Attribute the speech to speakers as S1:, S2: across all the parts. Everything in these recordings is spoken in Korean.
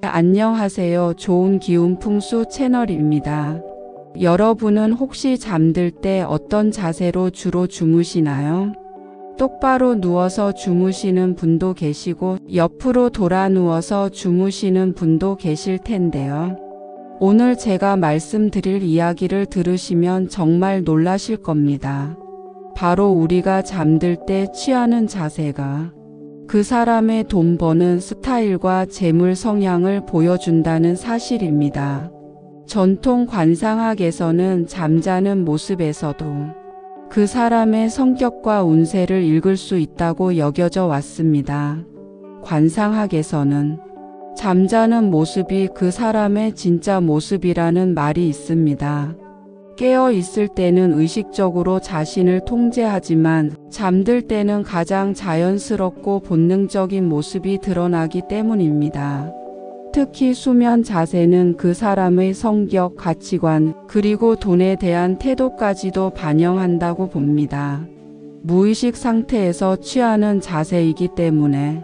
S1: 안녕하세요. 좋은 기운 풍수 채널입니다. 여러분은 혹시 잠들 때 어떤 자세로 주로 주무시나요? 똑바로 누워서 주무시는 분도 계시고 옆으로 돌아 누워서 주무시는 분도 계실 텐데요. 오늘 제가 말씀드릴 이야기를 들으시면 정말 놀라실 겁니다. 바로 우리가 잠들 때 취하는 자세가 그 사람의 돈 버는 스타일과 재물 성향을 보여준다는 사실입니다. 전통 관상학에서는 잠자는 모습에서도 그 사람의 성격과 운세를 읽을 수 있다고 여겨져 왔습니다. 관상학에서는 잠자는 모습이 그 사람의 진짜 모습이라는 말이 있습니다. 깨어 있을 때는 의식적으로 자신을 통제하지만 잠들 때는 가장 자연스럽고 본능적인 모습이 드러나기 때문입니다. 특히 수면 자세는 그 사람의 성격, 가치관, 그리고 돈에 대한 태도까지도 반영한다고 봅니다. 무의식 상태에서 취하는 자세이기 때문에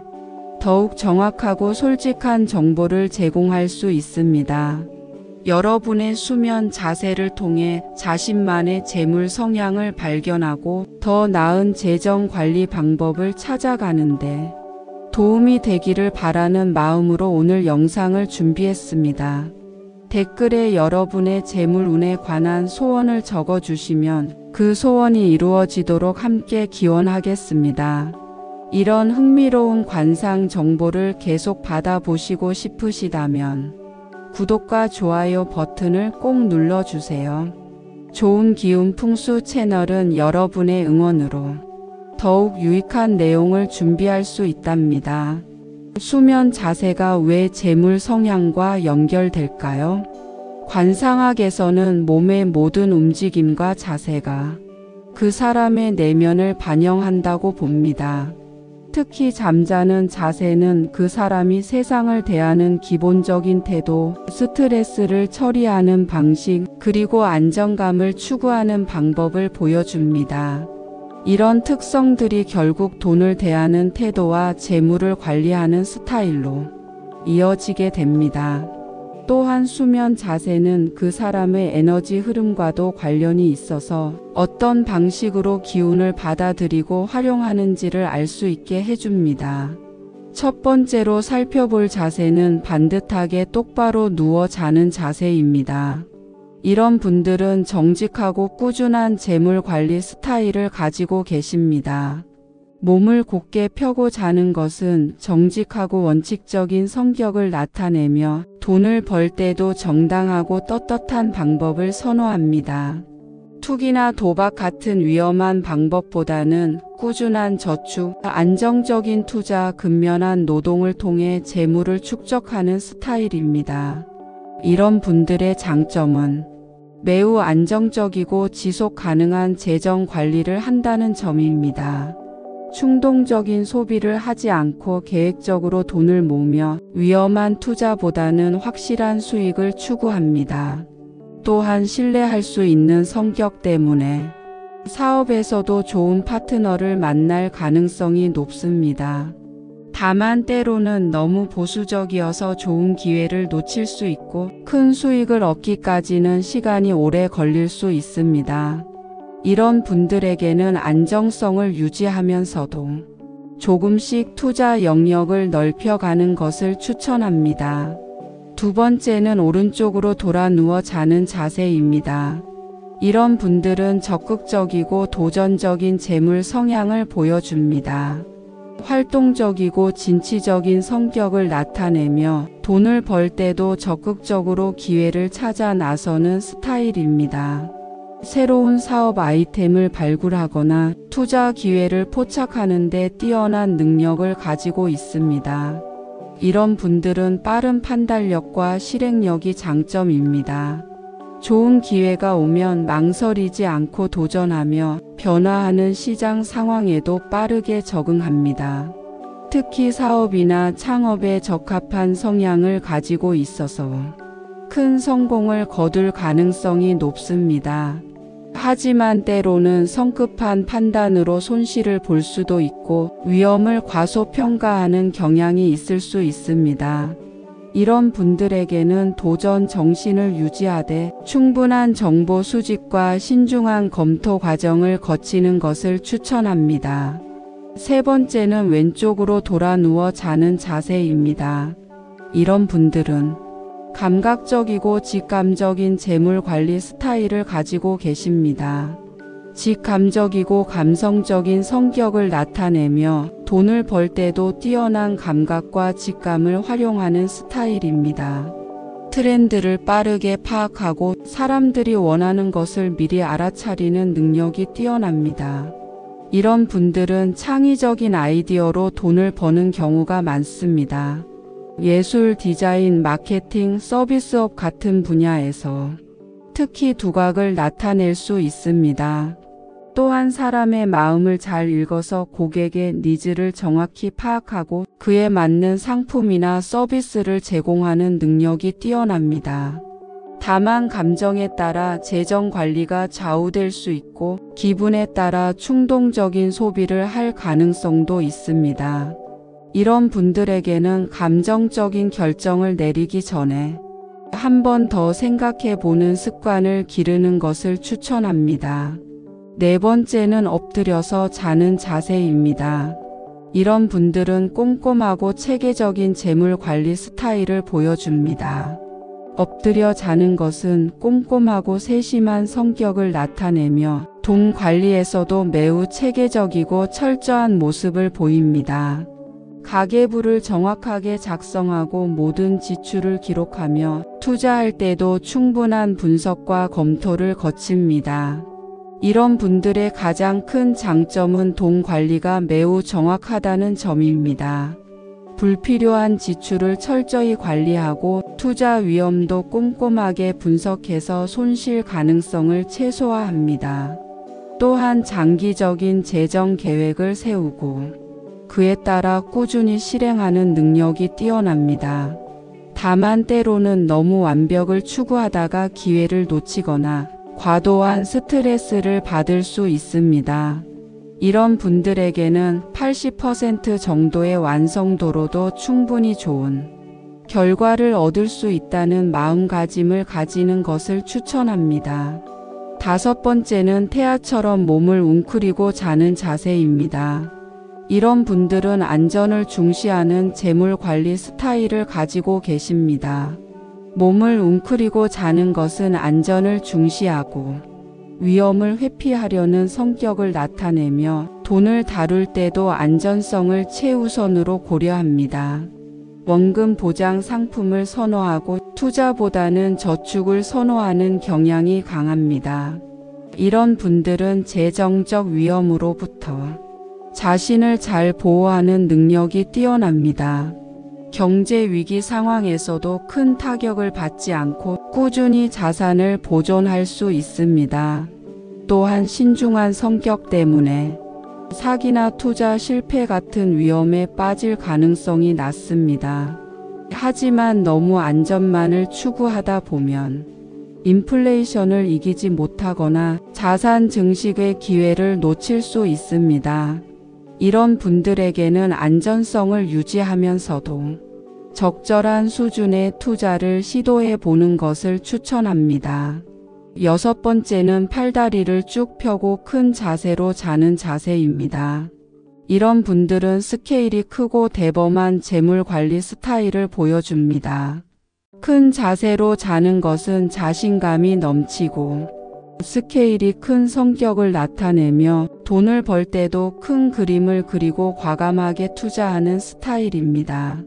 S1: 더욱 정확하고 솔직한 정보를 제공할 수 있습니다. 여러분의 수면 자세를 통해 자신만의 재물 성향을 발견하고 더 나은 재정 관리 방법을 찾아가는데 도움이 되기를 바라는 마음으로 오늘 영상을 준비했습니다. 댓글에 여러분의 재물운에 관한 소원을 적어주시면 그 소원이 이루어지도록 함께 기원하겠습니다. 이런 흥미로운 관상 정보를 계속 받아보시고 싶으시다면 구독과 좋아요 버튼을 꼭 눌러주세요. 좋은 기운 풍수 채널은 여러분의 응원으로 더욱 유익한 내용을 준비할 수 있답니다. 수면 자세가 왜 재물 성향과 연결될까요? 관상학에서는 몸의 모든 움직임과 자세가 그 사람의 내면을 반영한다고 봅니다. 특히 잠자는 자세는 그 사람이 세상을 대하는 기본적인 태도, 스트레스를 처리하는 방식, 그리고 안정감을 추구하는 방법을 보여줍니다. 이런 특성들이 결국 돈을 대하는 태도와 재물을 관리하는 스타일로 이어지게 됩니다. 또한 수면 자세는 그 사람의 에너지 흐름과도 관련이 있어서 어떤 방식으로 기운을 받아들이고 활용하는지를 알 수 있게 해줍니다. 첫 번째로 살펴볼 자세는 반듯하게 똑바로 누워 자는 자세입니다. 이런 분들은 정직하고 꾸준한 재물 관리 스타일을 가지고 계십니다. 몸을 곧게 펴고 자는 것은 정직하고 원칙적인 성격을 나타내며 돈을 벌 때도 정당하고 떳떳한 방법을 선호합니다. 투기나 도박 같은 위험한 방법보다는 꾸준한 저축, 안정적인 투자, 근면한 노동을 통해 재물을 축적하는 스타일입니다. 이런 분들의 장점은 매우 안정적이고 지속 가능한 재정 관리를 한다는 점입니다. 충동적인 소비를 하지 않고 계획적으로 돈을 모으며 위험한 투자보다는 확실한 수익을 추구합니다. 또한 신뢰할 수 있는 성격 때문에 사업에서도 좋은 파트너를 만날 가능성이 높습니다. 다만 때로는 너무 보수적이어서 좋은 기회를 놓칠 수 있고 큰 수익을 얻기까지는 시간이 오래 걸릴 수 있습니다. 이런 분들에게는 안정성을 유지하면서도 조금씩 투자 영역을 넓혀가는 것을 추천합니다. 두 번째는 오른쪽으로 돌아 누워 자는 자세입니다. 이런 분들은 적극적이고 도전적인 재물 성향을 보여줍니다. 활동적이고 진취적인 성격을 나타내며 돈을 벌 때도 적극적으로 기회를 찾아 나서는 스타일입니다. 새로운 사업 아이템을 발굴하거나 투자 기회를 포착하는 데 뛰어난 능력을 가지고 있습니다. 이런 분들은 빠른 판단력과 실행력이 장점입니다. 좋은 기회가 오면 망설이지 않고 도전하며 변화하는 시장 상황에도 빠르게 적응합니다. 특히 사업이나 창업에 적합한 성향을 가지고 있어서 큰 성공을 거둘 가능성이 높습니다. 하지만 때로는 성급한 판단으로 손실을 볼 수도 있고 위험을 과소평가하는 경향이 있을 수 있습니다. 이런 분들에게는 도전 정신을 유지하되 충분한 정보 수집과 신중한 검토 과정을 거치는 것을 추천합니다. 세 번째는 왼쪽으로 돌아 누워 자는 자세입니다. 이런 분들은 감각적이고 직감적인 재물 관리 스타일을 가지고 계십니다. 직감적이고 감성적인 성격을 나타내며 돈을 벌 때도 뛰어난 감각과 직감을 활용하는 스타일입니다. 트렌드를 빠르게 파악하고 사람들이 원하는 것을 미리 알아차리는 능력이 뛰어납니다. 이런 분들은 창의적인 아이디어로 돈을 버는 경우가 많습니다. 예술, 디자인, 마케팅, 서비스업 같은 분야에서 특히 두각을 나타낼 수 있습니다. 또한 사람의 마음을 잘 읽어서 고객의 니즈를 정확히 파악하고 그에 맞는 상품이나 서비스를 제공하는 능력이 뛰어납니다. 다만 감정에 따라 재정 관리가 좌우될 수 있고 기분에 따라 충동적인 소비를 할 가능성도 있습니다. 이런 분들에게는 감정적인 결정을 내리기 전에 한 번 더 생각해 보는 습관을 기르는 것을 추천합니다. 네 번째는 엎드려서 자는 자세입니다. 이런 분들은 꼼꼼하고 체계적인 재물 관리 스타일을 보여줍니다. 엎드려 자는 것은 꼼꼼하고 세심한 성격을 나타내며 돈 관리에서도 매우 체계적이고 철저한 모습을 보입니다. 가계부를 정확하게 작성하고 모든 지출을 기록하며 투자할 때도 충분한 분석과 검토를 거칩니다. 이런 분들의 가장 큰 장점은 돈 관리가 매우 정확하다는 점입니다. 불필요한 지출을 철저히 관리하고 투자 위험도 꼼꼼하게 분석해서 손실 가능성을 최소화합니다. 또한 장기적인 재정 계획을 세우고 그에 따라 꾸준히 실행하는 능력이 뛰어납니다. 다만 때로는 너무 완벽을 추구하다가 기회를 놓치거나 과도한 스트레스를 받을 수 있습니다. 이런 분들에게는 80% 정도의 완성도로도 충분히 좋은 결과를 얻을 수 있다는 마음가짐을 가지는 것을 추천합니다. 다섯 번째는 태아처럼 몸을 웅크리고 자는 자세입니다. 이런 분들은 안전을 중시하는 재물 관리 스타일을 가지고 계십니다. 몸을 웅크리고 자는 것은 안전을 중시하고 위험을 회피하려는 성격을 나타내며 돈을 다룰 때도 안전성을 최우선으로 고려합니다. 원금 보장 상품을 선호하고 투자보다는 저축을 선호하는 경향이 강합니다. 이런 분들은 재정적 위험으로부터 자신을 잘 보호하는 능력이 뛰어납니다. 경제 위기 상황에서도 큰 타격을 받지 않고 꾸준히 자산을 보존할 수 있습니다. 또한 신중한 성격 때문에 사기나 투자 실패 같은 위험에 빠질 가능성이 낮습니다. 하지만 너무 안전만을 추구하다 보면 인플레이션을 이기지 못하거나 자산 증식의 기회를 놓칠 수 있습니다. 이런 분들에게는 안전성을 유지하면서도 적절한 수준의 투자를 시도해 보는 것을 추천합니다. 여섯 번째는 팔다리를 쭉 펴고 큰 자세로 자는 자세입니다. 이런 분들은 스케일이 크고 대범한 재물 관리 스타일을 보여줍니다. 큰 자세로 자는 것은 자신감이 넘치고 스케일이 큰 성격을 나타내며 돈을 벌 때도 큰 그림을 그리고 과감하게 투자하는 스타일입니다.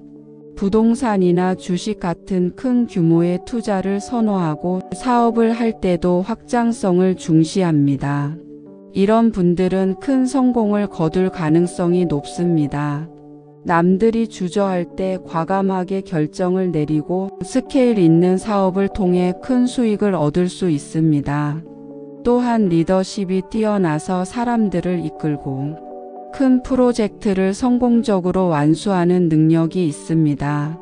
S1: 부동산이나 주식 같은 큰 규모의 투자를 선호하고 사업을 할 때도 확장성을 중시합니다. 이런 분들은 큰 성공을 거둘 가능성이 높습니다. 남들이 주저할 때 과감하게 결정을 내리고 스케일 있는 사업을 통해 큰 수익을 얻을 수 있습니다. 또한 리더십이 뛰어나서 사람들을 이끌고 큰 프로젝트를 성공적으로 완수하는 능력이 있습니다.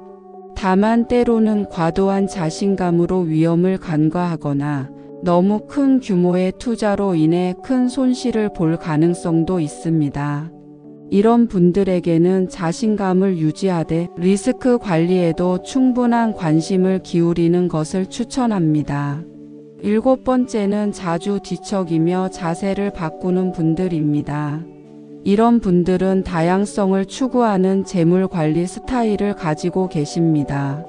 S1: 다만 때로는 과도한 자신감으로 위험을 간과하거나 너무 큰 규모의 투자로 인해 큰 손실을 볼 가능성도 있습니다. 이런 분들에게는 자신감을 유지하되 리스크 관리에도 충분한 관심을 기울이는 것을 추천합니다. 7번째는 자주 뒤척이며 자세를 바꾸는 분들입니다. 이런 분들은 다양성을 추구하는 재물 관리 스타일을 가지고 계십니다.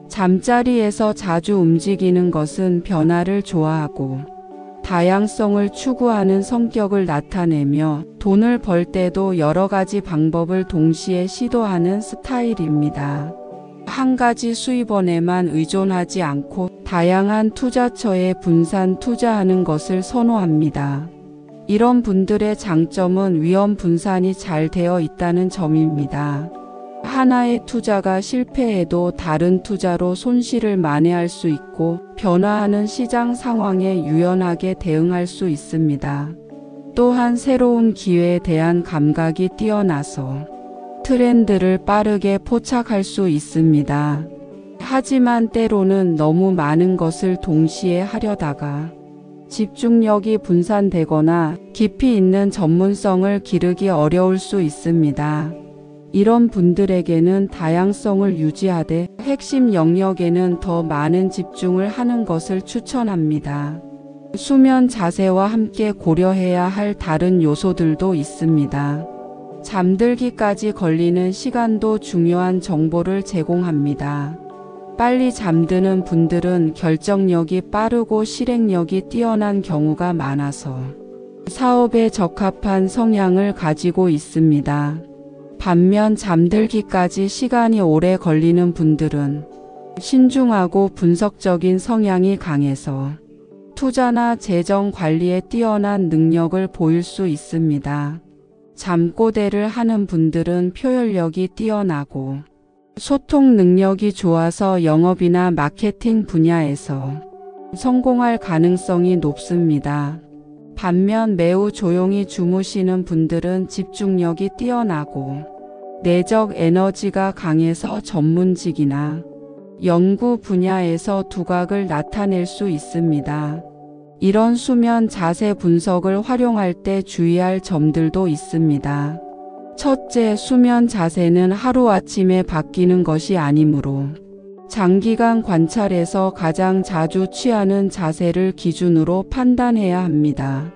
S1: 잠자리에서 자주 움직이는 것은 변화를 좋아하고 다양성을 추구하는 성격을 나타내며 돈을 벌 때도 여러 가지 방법을 동시에 시도하는 스타일입니다. 한 가지 수입원에만 의존하지 않고 다양한 투자처에 분산 투자하는 것을 선호합니다. 이런 분들의 장점은 위험 분산이 잘 되어 있다는 점입니다. 하나의 투자가 실패해도 다른 투자로 손실을 만회할 수 있고 변화하는 시장 상황에 유연하게 대응할 수 있습니다. 또한 새로운 기회에 대한 감각이 뛰어나서 트렌드를 빠르게 포착할 수 있습니다. 하지만 때로는 너무 많은 것을 동시에 하려다가 집중력이 분산되거나 깊이 있는 전문성을 기르기 어려울 수 있습니다. 이런 분들에게는 다양성을 유지하되 핵심 영역에는 더 많은 집중을 하는 것을 추천합니다. 수면 자세와 함께 고려해야 할 다른 요소들도 있습니다. 잠들기까지 걸리는 시간도 중요한 정보를 제공합니다. 빨리 잠드는 분들은 결정력이 빠르고 실행력이 뛰어난 경우가 많아서 사업에 적합한 성향을 가지고 있습니다. 반면 잠들기까지 시간이 오래 걸리는 분들은 신중하고 분석적인 성향이 강해서 투자나 재정 관리에 뛰어난 능력을 보일 수 있습니다. 잠꼬대를 하는 분들은 표현력이 뛰어나고 소통 능력이 좋아서 영업이나 마케팅 분야에서 성공할 가능성이 높습니다. 반면 매우 조용히 주무시는 분들은 집중력이 뛰어나고 내적 에너지가 강해서 전문직이나 연구 분야에서 두각을 나타낼 수 있습니다. 이런 수면 자세 분석을 활용할 때 주의할 점들도 있습니다. 첫째, 수면 자세는 하루아침에 바뀌는 것이 아니므로 장기간 관찰해서 가장 자주 취하는 자세를 기준으로 판단해야 합니다.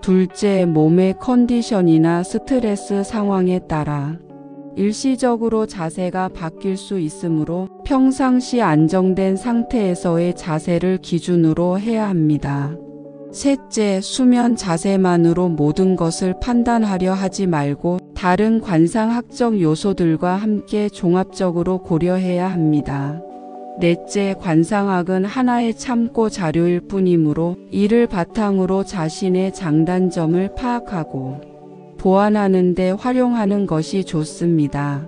S1: 둘째, 몸의 컨디션이나 스트레스 상황에 따라 일시적으로 자세가 바뀔 수 있으므로 평상시 안정된 상태에서의 자세를 기준으로 해야 합니다. 셋째, 수면 자세만으로 모든 것을 판단하려 하지 말고 다른 관상학적 요소들과 함께 종합적으로 고려해야 합니다. 넷째, 관상학은 하나의 참고 자료일 뿐이므로 이를 바탕으로 자신의 장단점을 파악하고 보완하는 데 활용하는 것이 좋습니다.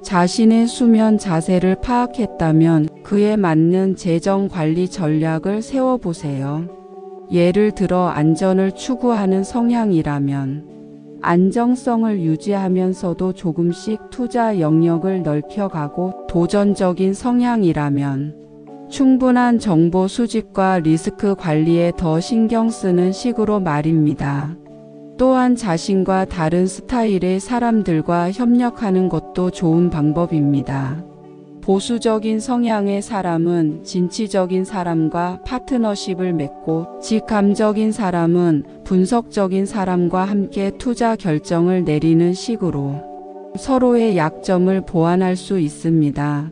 S1: 자신의 수면 자세를 파악했다면 그에 맞는 재정 관리 전략을 세워보세요. 예를 들어 안전을 추구하는 성향이라면 안정성을 유지하면서도 조금씩 투자 영역을 넓혀가고 도전적인 성향이라면 충분한 정보 수집과 리스크 관리에 더 신경 쓰는 식으로 말입니다. 또한 자신과 다른 스타일의 사람들과 협력하는 것도 좋은 방법입니다. 보수적인 성향의 사람은 진취적인 사람과 파트너십을 맺고 직감적인 사람은 분석적인 사람과 함께 투자 결정을 내리는 식으로 서로의 약점을 보완할 수 있습니다.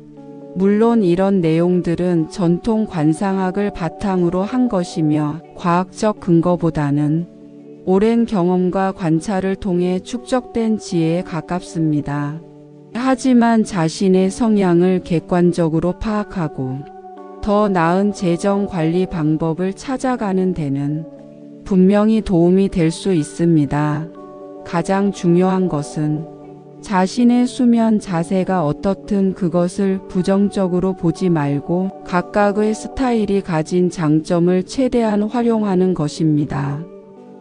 S1: 물론 이런 내용들은 전통 관상학을 바탕으로 한 것이며 과학적 근거보다는 오랜 경험과 관찰을 통해 축적된 지혜에 가깝습니다. 하지만 자신의 성향을 객관적으로 파악하고 더 나은 재정 관리 방법을 찾아가는 데는 분명히 도움이 될 수 있습니다. 가장 중요한 것은 자신의 수면 자세가 어떻든 그것을 부정적으로 보지 말고 각각의 스타일이 가진 장점을 최대한 활용하는 것입니다.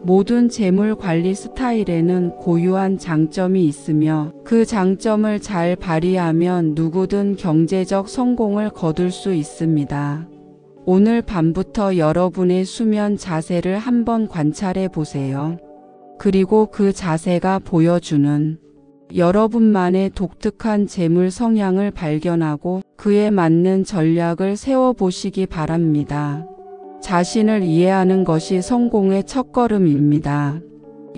S1: 모든 재물 관리 스타일에는 고유한 장점이 있으며 그 장점을 잘 발휘하면 누구든 경제적 성공을 거둘 수 있습니다. 오늘 밤부터 여러분의 수면 자세를 한번 관찰해 보세요. 그리고 그 자세가 보여주는 여러분만의 독특한 재물 성향을 발견하고 그에 맞는 전략을 세워보시기 바랍니다. 자신을 이해하는 것이 성공의 첫걸음입니다.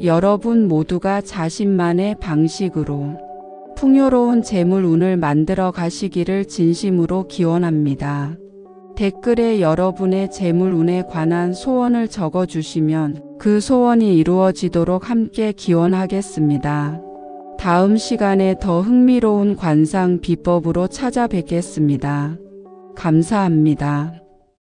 S1: 여러분 모두가 자신만의 방식으로 풍요로운 재물운을 만들어 가시기를 진심으로 기원합니다. 댓글에 여러분의 재물운에 관한 소원을 적어주시면 그 소원이 이루어지도록 함께 기원하겠습니다. 다음 시간에 더 흥미로운 관상 비법으로 찾아뵙겠습니다. 감사합니다.